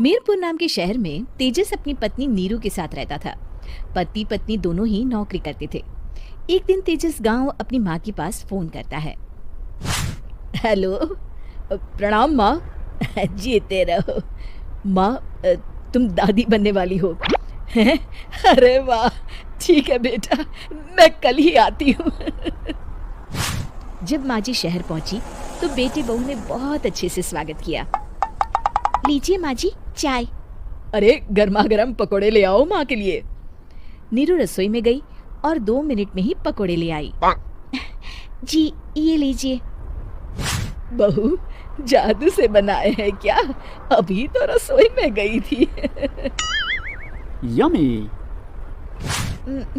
मीरपुर नाम के शहर में तेजस अपनी पत्नी नीरू के साथ रहता था। पति पत्नी दोनों ही नौकरी करते थे। एक दिन तेजस गांव अपनी माँ के पास फोन करता है। हेलो, प्रणाम माँ। जीते रहो माँ, तुम दादी बनने वाली हो। अरे वाह, ठीक है बेटा, मैं कल ही आती हूँ। जब माँ जी शहर पहुंची तो बेटे बहू ने बहुत अच्छे से स्वागत किया। लीजिए माँ जी चाय। अरे गर्मा गर्म पकोड़े ले आओ माँ के लिए। नीरू रसोई में गई और 2 मिनट में ही पकोड़े ले आई। जी ये लीजिए। बहू जादू से बनाए हैं क्या? अभी तो रसोई में गई थी। यम्मी।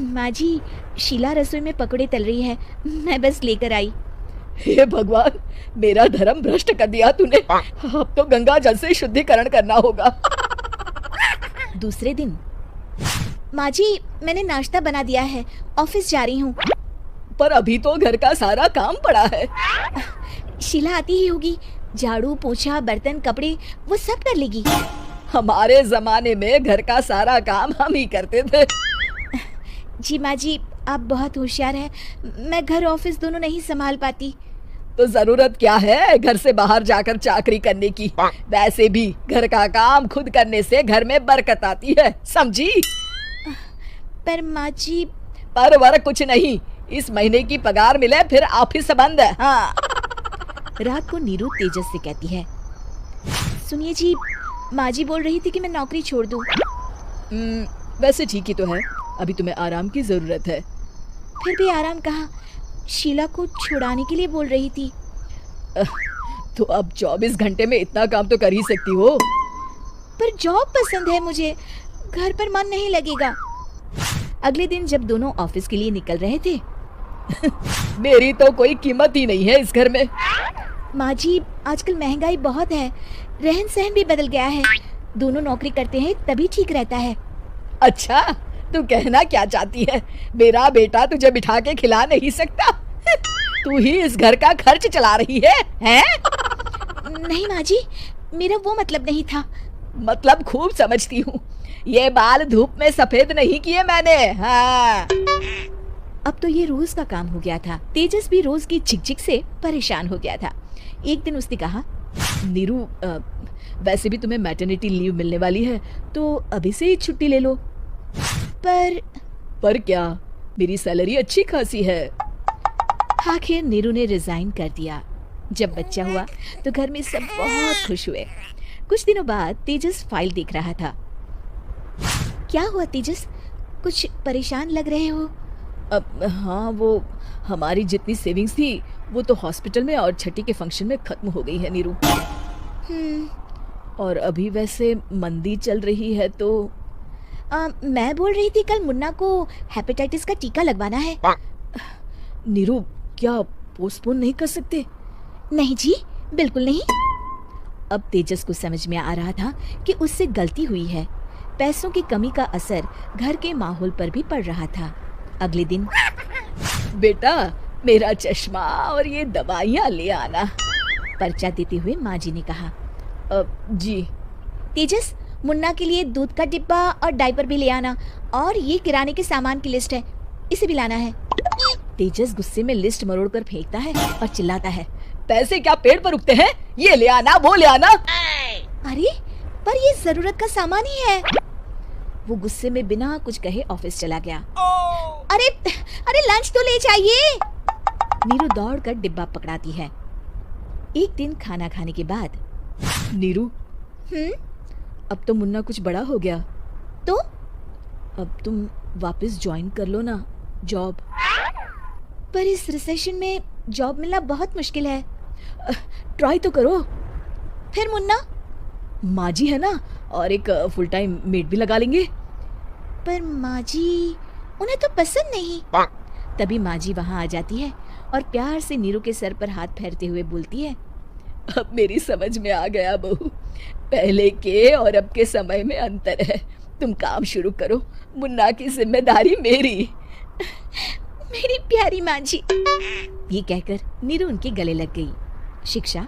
माँ जी, शीला रसोई में पकोड़े तल रही है, मैं बस लेकर आई। हे भगवान, मेरा धर्म भ्रष्ट कर दिया तूने। अब तो गंगा जल से शुद्धिकरण करना होगा। दूसरे दिन, माँ जी मैंने नाश्ता बना दिया है, ऑफिस जा रही हूँ। पर अभी तो घर का सारा काम पड़ा है। शीला आती ही होगी, झाड़ू पोछा बर्तन कपड़े वो सब कर लेगी। हमारे जमाने में घर का सारा काम हम ही करते थे। जी माँ जी, आप बहुत होशियार हैं, मैं घर ऑफिस दोनों नहीं संभाल पाती। तो जरूरत क्या है घर से बाहर जाकर चाकरी करने की? वैसे भी घर का काम खुद करने से घर में बरकत आती है, समझी? पर माँ जी। पर वर कुछ नहीं, इस महीने की पगार मिले फिर ऑफिस बंद है। हाँ। रात को नीरू तेजस से कहती है, सुनिए जी, माँ जी बोल रही थी कि मैं नौकरी छोड़ दूं। वैसे ठीक ही तो है, अभी तुम्हें आराम की जरूरत है। फिर भी आराम कहाँ, शीला को छुड़ाने के लिए बोल रही थी। तो अब 24 घंटे में इतना काम तो कर ही सकती हो। पर जॉब पसंद है मुझे, घर पर मन नहीं लगेगा। अगले दिन जब दोनों ऑफिस के लिए निकल रहे थे, मेरी तो कोई कीमत ही नहीं है इस घर में। माँ जी आजकल महंगाई बहुत है, रहन सहन भी बदल गया है, दोनों नौकरी करते हैं तभी ठीक रहता है। अच्छा, तू कहना क्या चाहती है? मेरा बेटा तुझे बिठा के खिला नहीं सकता? तू ही इस घर का खर्च चला रही है, हैं? नहीं माँ जी, मेरा वो मतलब नहीं था। मतलब खूब समझती हूँ, ये बाल धूप में सफेद नहीं किए मैंने। हाँ। अब तो ये रोज का काम हो गया था। तेजस भी रोज की झिकझिक से परेशान हो गया था। एक दिन उसने कहा, नीरू, वैसे भी तुम्हें मैटरनिटी लीव मिलने वाली है, तो अभी से ही छुट्टी ले लो। पर क्या, मेरी सैलरी अच्छी खासी है। आखिर नीरू ने रिजाइन कर दिया। जब बच्चा हुआ तो घर में सब बहुत खुश हुए। कुछ दिनों बाद तेजस फाइल देख रहा था। क्या हुआ तेजस, कुछ परेशान लग रहे हो? हाँ, वो हमारी जितनी सेविंग्स थी वो तो हॉस्पिटल में और छठी के फंक्शन में खत्म हो गई है नीरू। और अभी वैसे मंदी चल रही है तो मैं बोल रही थी कल मुन्ना को हेपेटाइटिस का टीका लगवाना है। नीरू, क्या पोस्टपोन नहीं कर सकते? नहीं जी, बिल्कुल नहीं। अब तेजस को समझ में आ रहा था कि उससे गलती हुई है। पैसों की कमी का असर घर के माहौल पर भी पड़ रहा था। अगले दिन, बेटा मेरा चश्मा और ये दवाइयाँ ले आना, पर्चा देते हुए माँ जी ने कहा। जी। तेजस, मुन्ना के लिए दूध का डिब्बा और डायपर भी ले आना, और ये किराने के सामान की लिस्ट है, इसे भी लाना है। तेजस गुस्से में लिस्ट मरोड़ कर फेंकता है और चिल्लाता है, पैसे क्या पेड़ पर उगते हैं? ये ले आना, वो ले आना। अरे पर ये जरूरत का सामान ही है। वो गुस्से में बिना कुछ कहे ऑफिस चला गया। अरे अरे लंच तो ले जाइए। नीरू दौड़कर डिब्बा पकड़ाती है। एक दिन खाना खाने के बाद, नीरू, अब तो मुन्ना कुछ बड़ा हो गया, तो अब तुम वापस ज्वाइन कर लो ना जॉब। पर इस रिसेशन में जॉब मिलना बहुत मुश्किल है। ट्राई तो करो। फिर मुन्ना? माँ जी है ना, और एक फुल टाइम मेड भी लगा लेंगे। पर माँ जी, उन्हें तो पसंद नहीं। तभी माँ जी वहाँ आ जाती है और प्यार से नीरू के सर पर हाथ फेरते हुए बोलती है, अब मेरी समझ में आ गया बहू, पहले के और अब के समय में अंतर है। तुम काम शुरू करो, मुन्ना की जिम्मेदारी मेरी। मेरी प्यारी माँ जी। ये कहकर नीरू उनके गले लग गई। शिक्षा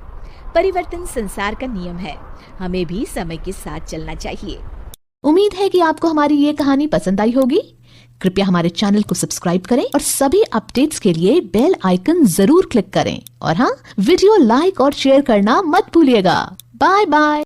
परिवर्तन संसार का नियम है, हमें भी समय के साथ चलना चाहिए। उम्मीद है कि आपको हमारी ये कहानी पसंद आई होगी। कृपया हमारे चैनल को सब्सक्राइब करें और सभी अपडेट्स के लिए बेल आइकन जरूर क्लिक करें। और हाँ, वीडियो लाइक और शेयर करना मत भूलिएगा। Bye bye.